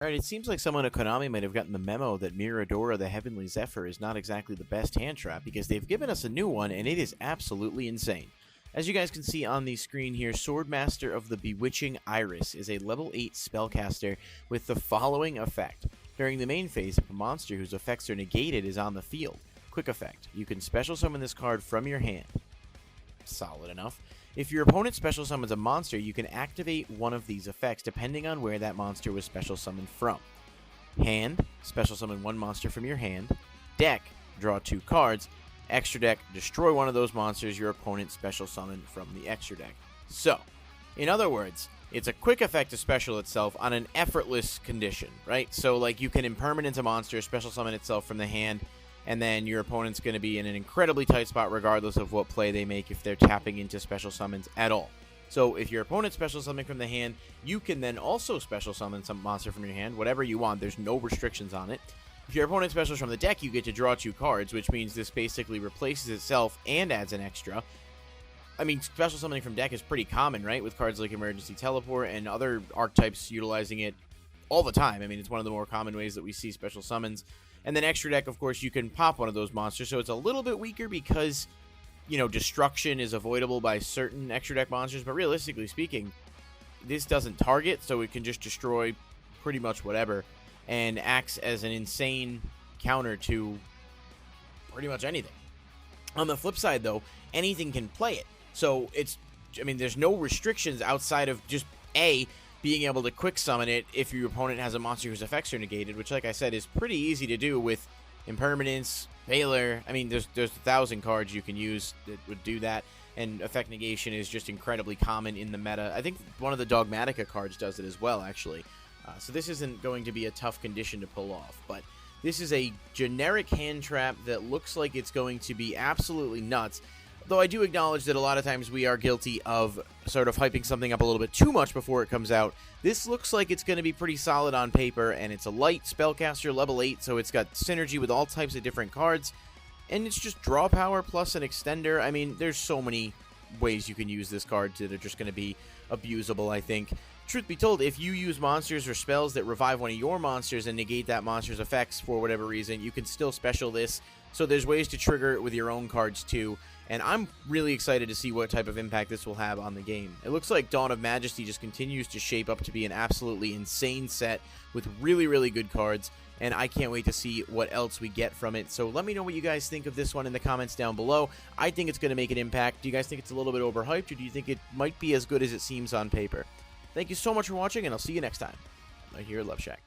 Alright, it seems like someone at Konami might have gotten the memo that Miradora the Heavenly Zephyr is not exactly the best hand trap, because they've given us a new one, and it is absolutely insane. As you guys can see on the screen here, Swordmaster of the Bewitching Iris is a level 8 spellcaster with the following effect. During the main phase, if a monster whose effects are negated is on the field, quick effect, you can special summon this card from your hand. Solid enough. If your opponent special summons a monster, you can activate one of these effects depending on where that monster was special summoned from. Hand, special summon one monster from your hand. Deck, draw 2 cards. Extra deck, destroy one of those monsters your opponent special summoned from the extra deck. So, in other words, it's a quick effect to special itself on an effortless condition, right? So, like, you can impermanence a monster, special summon itself from the hand, and then your opponent's going to be in an incredibly tight spot regardless of what play they make if they're tapping into special summons at all. So if your opponent special summons from the hand, you can then also special summon some monster from your hand, whatever you want. There's no restrictions on it. If your opponent specials from the deck, you get to draw 2 cards, which means this basically replaces itself and adds an extra. I mean, special summoning from deck is pretty common, right? With cards like Emergency Teleport and other archetypes utilizing it all the time. I mean, it's one of the more common ways that we see special summons. And then extra deck, of course, you can pop one of those monsters, so it's a little bit weaker because, you know, destruction is avoidable by certain extra deck monsters, but realistically speaking, this doesn't target, so it can just destroy pretty much whatever, and acts as an insane counter to pretty much anything. On the flip side, though, anything can play it, so it's, I mean, there's no restrictions outside of just, being able to quick summon it if your opponent has a monster whose effects are negated, which, like I said, is pretty easy to do with Impermanence, Veiler. I mean, there's 1,000 cards you can use that would do that, and Effect Negation is just incredibly common in the meta. I think one of the Dogmatica cards does it as well, actually. So this isn't going to be a tough condition to pull off, but this is a generic hand trap that looks like it's going to be absolutely nuts. Though I do acknowledge that a lot of times we are guilty of sort of hyping something up a little bit too much before it comes out. This looks like it's going to be pretty solid on paper, and it's a light spellcaster level 8, so it's got synergy with all types of different cards, and it's just draw power plus an extender. I mean, there's so many ways you can use this card that are just going to be abusable, I think. Truth be told, if you use monsters or spells that revive one of your monsters and negate that monster's effects for whatever reason, you can still special this. So there's ways to trigger it with your own cards too, and I'm really excited to see what type of impact this will have on the game. It looks like Dawn of Majesty just continues to shape up to be an absolutely insane set with really, really good cards, and I can't wait to see what else we get from it. So let me know what you guys think of this one in the comments down below. I think it's going to make an impact. Do you guys think it's a little bit overhyped, or do you think it might be as good as it seems on paper? Thank you so much for watching, and I'll see you next time right here at Loveshack.